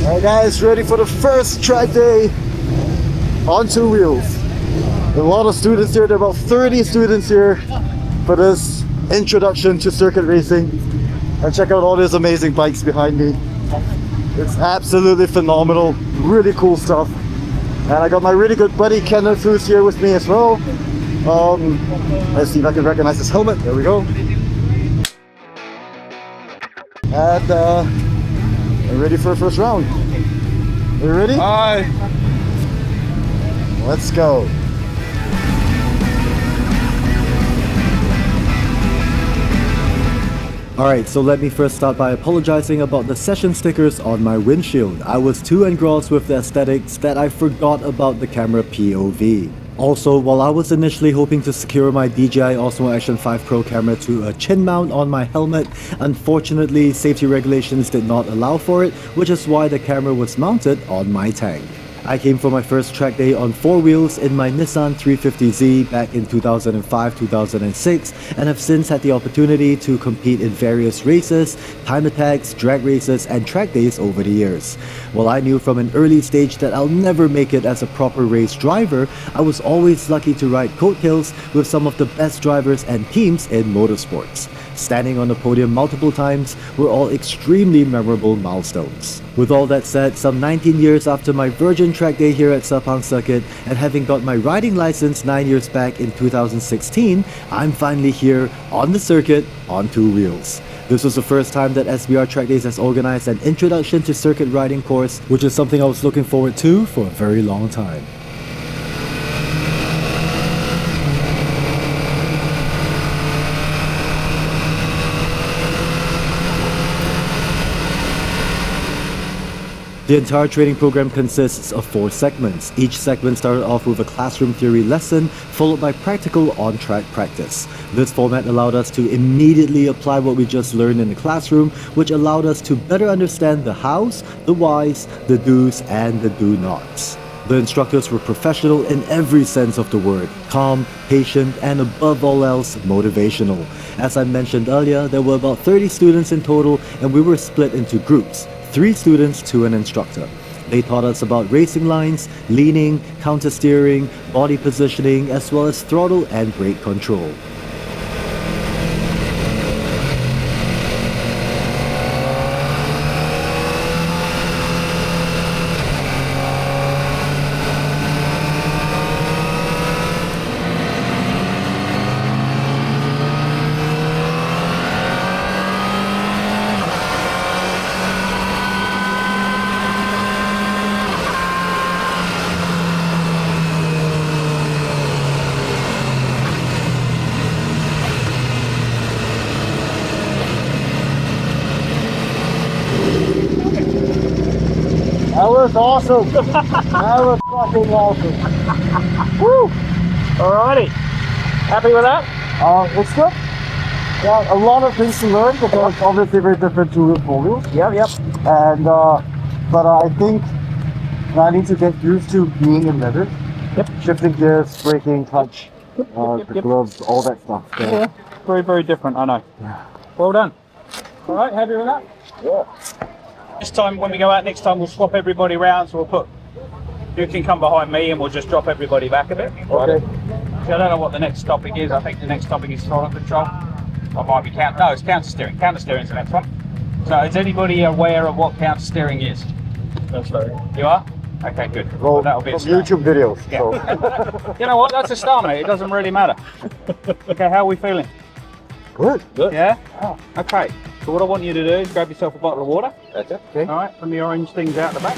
Alright guys, ready for the first track day on two wheels. A lot of students here, there are about 30 students here for this introduction to circuit racing. And check out all these amazing bikes behind me. It's absolutely phenomenal, really cool stuff. And I got my really good buddy Kenneth who's here with me as well. Let's see if I can recognize his helmet. There we go. And we're ready for the first round. Are you ready? Aye. Let's go. Alright, so let me first start by apologizing about the session stickers on my windshield. I was too engrossed with the aesthetics that I forgot about the camera POV. Also, while I was initially hoping to secure my DJI Osmo Action 5 Pro camera to a chin mount on my helmet, unfortunately safety regulations did not allow for it, which is why the camera was mounted on my tank. I came for my first track day on four wheels in my Nissan 350Z back in 2005-2006 and have since had the opportunity to compete in various races, time attacks, drag races and track days over the years. While I knew from an early stage that I'll never make it as a proper race driver, I was always lucky to ride coattails with some of the best drivers and teams in motorsports. Standing on the podium multiple times were all extremely memorable milestones. With all that said, some 19 years after my virgin track day here at Sepang circuit and having got my riding license 9 years back in 2016, I'm finally here on the circuit on two wheels. This was the first time that SBR Trackdays has organized an introduction to circuit riding course, which is something I was looking forward to for a very long time. The entire training program consists of 4 segments. Each segment started off with a classroom theory lesson, followed by practical on-track practice. This format allowed us to immediately apply what we just learned in the classroom, which allowed us to better understand the hows, the whys, the do's, and the do-nots. The instructors were professional in every sense of the word, calm, patient, and above all else, motivational. As I mentioned earlier, there were about 30 students in total, and we were split into groups. 3 students to an instructor. They taught us about racing lines, leaning, counter steering, body positioning, as well as throttle and brake control. That was awesome! That was fucking awesome! Woo! Alrighty. Happy with that? It's good. Yeah, a lot of things to learn because it's obviously very different to four wheels. Yep. And but I think I need to get used to being in leather. Yep. Shifting gears, braking, touch, the gloves, all that stuff. So. Yeah. Very, very different, I know. Yeah. Well done. Alright, happy with that? Yeah. This time when we go out next time we'll swap everybody round, so you can come behind me and we'll just drop everybody back a bit. Okay. So I don't know what the next topic is. I think the next topic is throttle control. I might be it's counter steering. Counter steering is the next one. So is anybody aware of what counter steering is? That's right. You are? Okay, good. Well, that'll be a from YouTube videos. Yeah. So. You know what? That's a start, mate. It doesn't really matter. Okay, how are we feeling? Good. Yeah? Oh, okay. So what I want you to do is grab yourself a bottle of water. That's it. Okay. Alright, from the orange things out the back.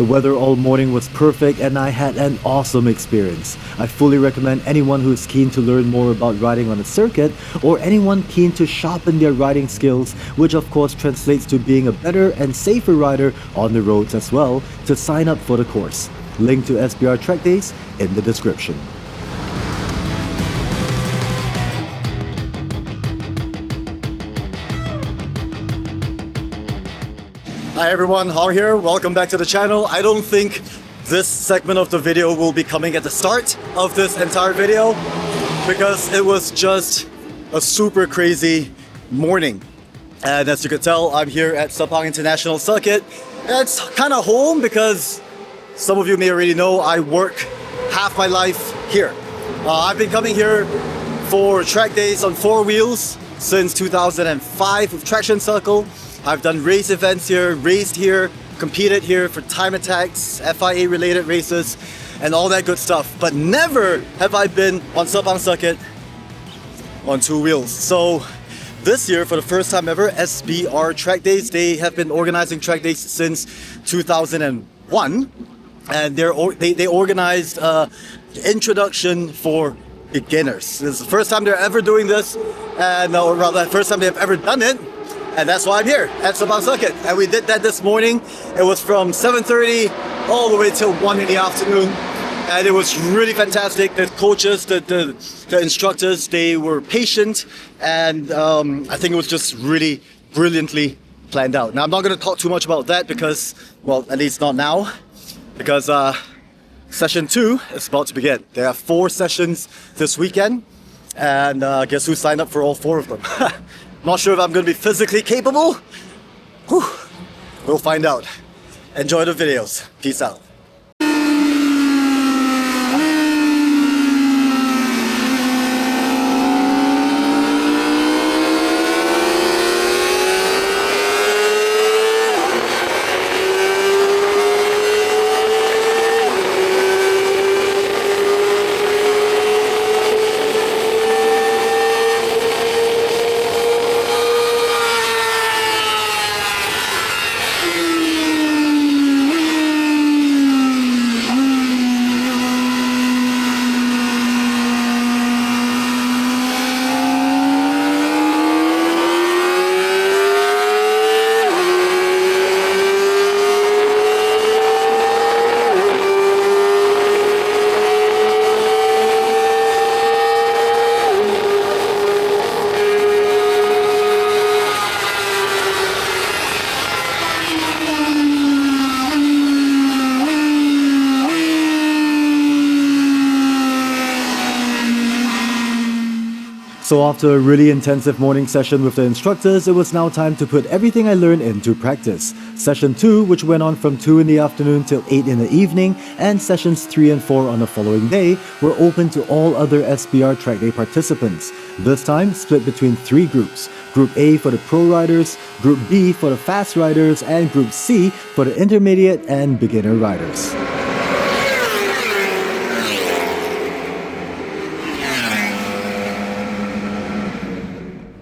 The weather all morning was perfect and I had an awesome experience. I fully recommend anyone who is keen to learn more about riding on a circuit or anyone keen to sharpen their riding skills, which of course translates to being a better and safer rider on the roads as well, to sign up for the course. Link to SBR Trackdays in the description. Hi everyone, Hong here. Welcome back to the channel. I don't think this segment of the video will be coming at the start of this entire video because it was just a super crazy morning. And as you could tell, I'm here at Sepang International Circuit. It's kind of home because some of you may already know I work half my life here. I've been coming here for track days on 4 wheels since 2005 with Traction Circle. I've done race events here, raced here, competed here for time attacks, FIA related races, and all that good stuff. But never have I been on Sepang Circuit on 2 wheels. So this year, for the first time ever, SBR Trackdays, they have been organizing track days since 2001. And they organized introduction for beginners. This is the first time they're ever doing this, and or rather, the first time they've ever done it. And that's why I'm here at Sepang Circuit. And we did that this morning. It was from 7:30 all the way till 1 in the afternoon. And it was really fantastic. The coaches, the instructors, they were patient. And I think it was just really brilliantly planned out. Now, I'm not going to talk too much about that because, well, at least not now. Because session 2 is about to begin. There are 4 sessions this weekend. And guess who signed up for all 4 of them? Not sure if I'm going to be physically capable. Whew. We'll find out. Enjoy the videos. Peace out. So after a really intensive morning session with the instructors, it was now time to put everything I learned into practice. Session 2, which went on from 2 in the afternoon till 8 in the evening, and sessions 3 and 4 on the following day were open to all other SBR Trackday participants. This time split between 3 groups. Group A for the pro riders, Group B for the fast riders, and Group C for the intermediate and beginner riders.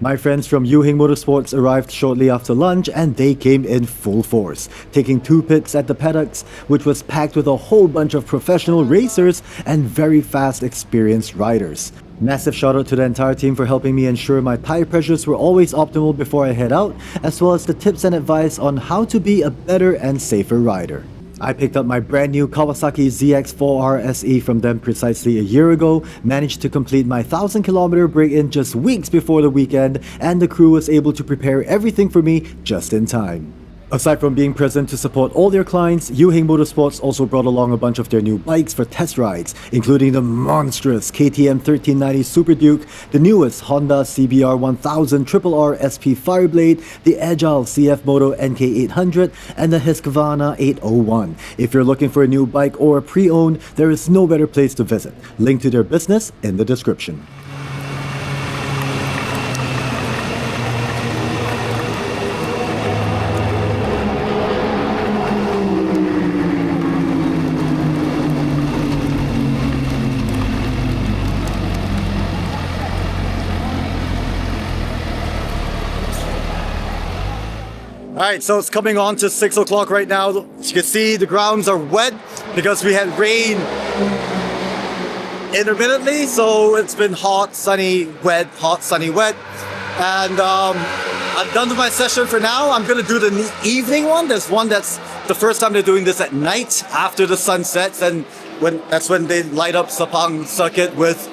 My friends from Yew Heng Motorsports arrived shortly after lunch and they came in full force, taking 2 pits at the paddocks, which was packed with a whole bunch of professional racers and very fast experienced riders. Massive shout out to the entire team for helping me ensure my tire pressures were always optimal before I head out, as well as the tips and advice on how to be a better and safer rider. I picked up my brand new Kawasaki ZX4R-SE from them precisely a year ago, managed to complete my 1,000-kilometer break-in just weeks before the weekend, and the crew was able to prepare everything for me just in time. Aside from being present to support all their clients, Yew Heng Motorsports also brought along a bunch of their new bikes for test rides, including the monstrous KTM 1390 Super Duke, the newest Honda CBR 1000 RRR-SP Fireblade, the Agile CF Moto NK800, and the Husqvarna 801. If you're looking for a new bike or a pre-owned, there is no better place to visit. Link to their business in the description. Alright, so it's coming on to 6 o'clock right now. As you can see, the grounds are wet because we had rain intermittently, so it's been hot, sunny, wet, hot, sunny, wet. And I'm done with my session for now. I'm gonna do the evening one. There's one that's the first time they're doing this at night after the sun sets, and that's when they light up Sepang circuit with,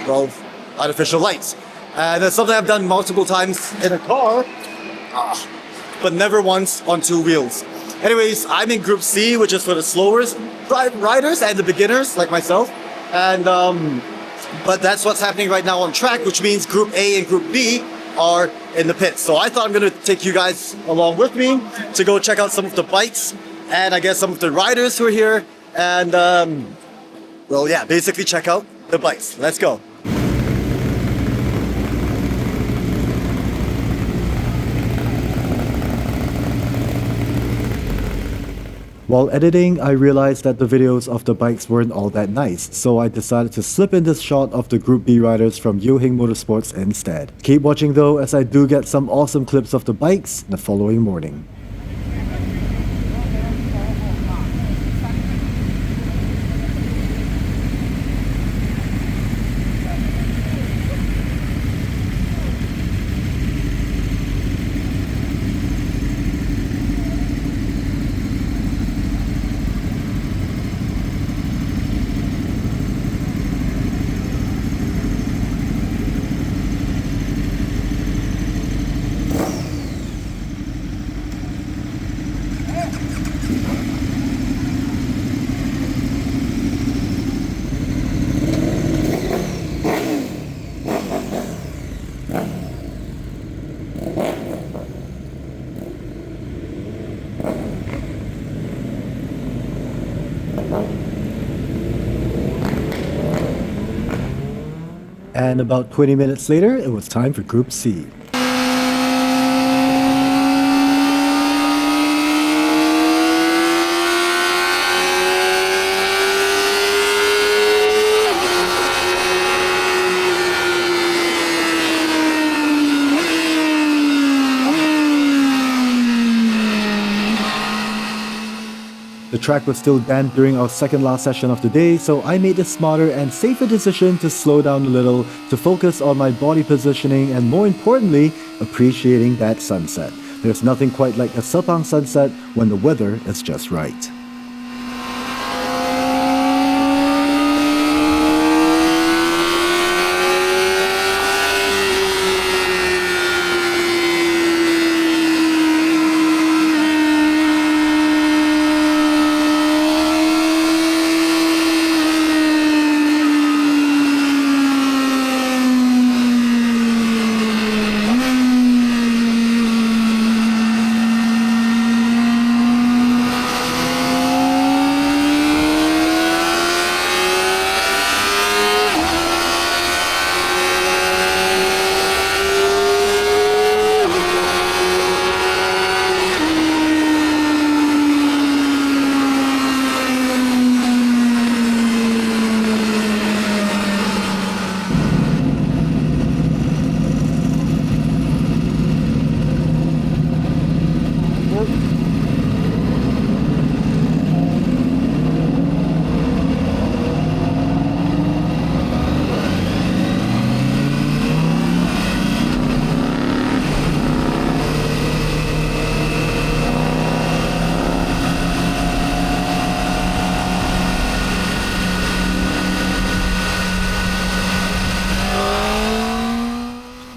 well, artificial lights. And it's something I've done multiple times in a car, but never once on two wheels. Anyways, I'm in Group C, which is for the slowest riders and the beginners like myself. And but that's what's happening right now on track, which means Group A and Group B are in the pits. So I thought I'm gonna take you guys along with me to go check out some of the bikes and I guess some of the riders who are here. And well, yeah, basically check out the bikes. Let's go. While editing, I realized that the videos of the bikes weren't all that nice, so I decided to slip in this shot of the Group B riders from Yew Heng Motorsports instead. Keep watching though, as I do get some awesome clips of the bikes the following morning. And about 20 minutes later, it was time for Group C. The track was still damp during our second last session of the day, so I made the smarter and safer decision to slow down a little to focus on my body positioning and, more importantly, appreciating that sunset. There's nothing quite like a Sepang sunset when the weather is just right.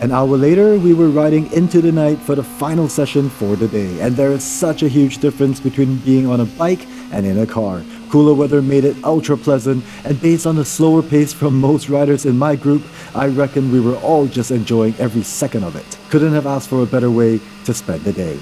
An hour later, we were riding into the night for the final session for the day, and there is such a huge difference between being on a bike and in a car. Cooler weather made it ultra pleasant, and based on the slower pace from most riders in my group, I reckon we were all just enjoying every second of it. Couldn't have asked for a better way to spend the day.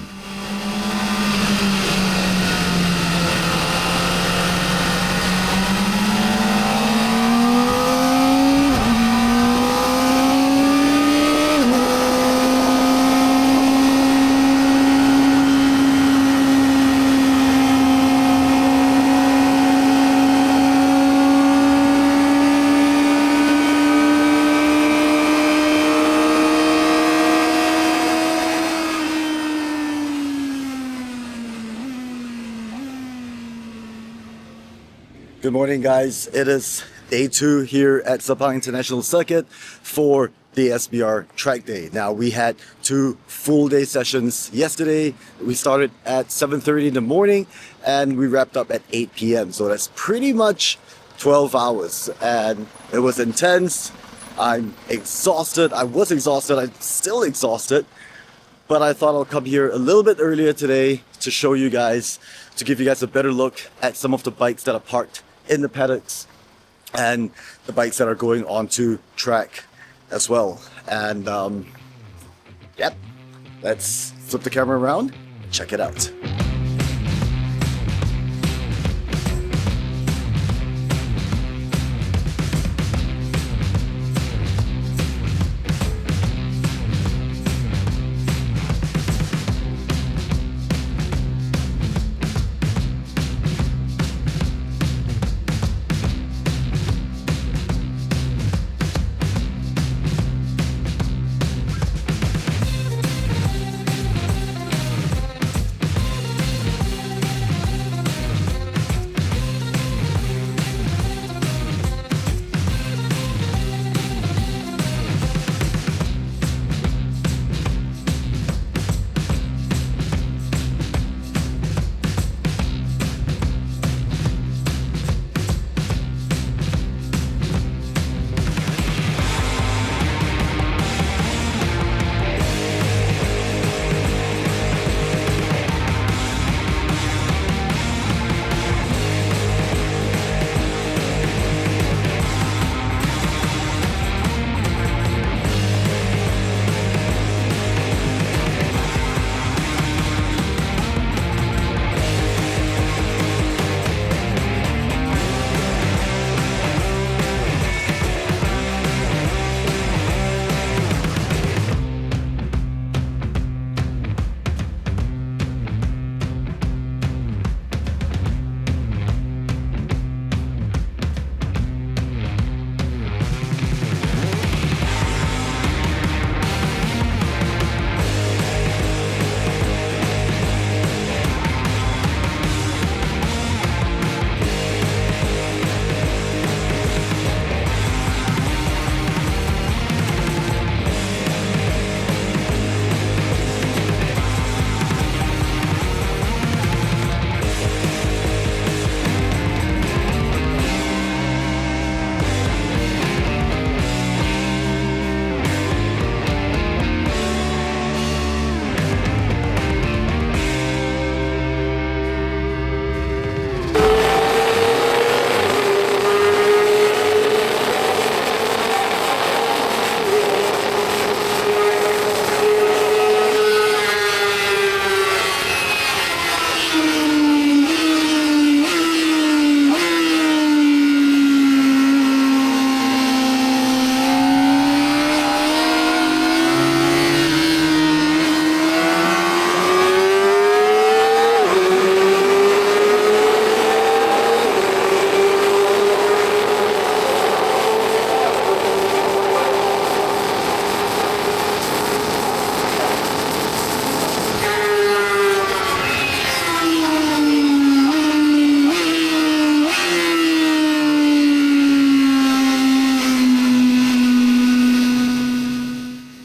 Good morning, guys. It is day 2 here at Sepang International Circuit for the SBR Trackday. Now, we had 2 full day sessions yesterday. We started at 7:30 in the morning and we wrapped up at 8 p.m. So that's pretty much 12 hours and it was intense. I'm exhausted. I was exhausted. I'm still exhausted. But I thought I'll come here a little bit earlier today to show you guys, to give you guys a better look at some of the bikes that are parked in the paddocks and the bikes that are going onto track as well. And yep, let's flip the camera around, check it out.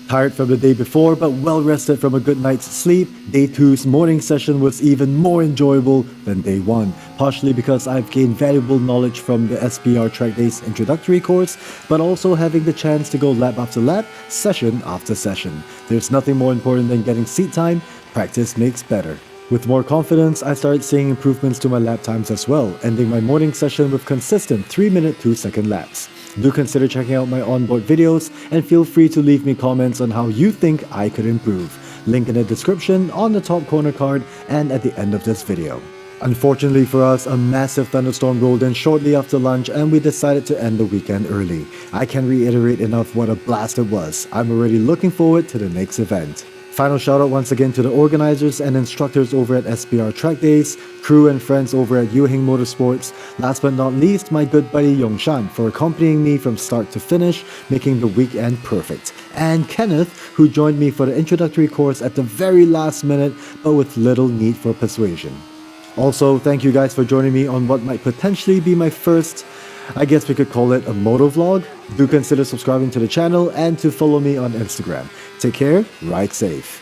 Tired from the day before, but well rested from a good night's sleep, day 2's morning session was even more enjoyable than day 1, partially because I've gained valuable knowledge from the SBR Trackdays Introductory Course, but also having the chance to go lap after lap, session after session. There's nothing more important than getting seat time. Practice makes better. With more confidence, I started seeing improvements to my lap times as well, ending my morning session with consistent 3-minute 2-second laps. Do consider checking out my onboard videos and feel free to leave me comments on how you think I could improve. Link in the description, on the top corner card, and at the end of this video. Unfortunately for us, a massive thunderstorm rolled in shortly after lunch and we decided to end the weekend early. I can't reiterate enough what a blast it was. I'm already looking forward to the next event. Final shout out once again to the organizers and instructors over at SBR Trackdays, crew and friends over at Yew Heng Motorsports, last but not least my good buddy Yongshan for accompanying me from start to finish, making the weekend perfect, and Kenneth who joined me for the introductory course at the very last minute but with little need for persuasion. Also, thank you guys for joining me on what might potentially be my first, I guess we could call it a moto vlog. Do consider subscribing to the channel and to follow me on Instagram. Take care, ride safe.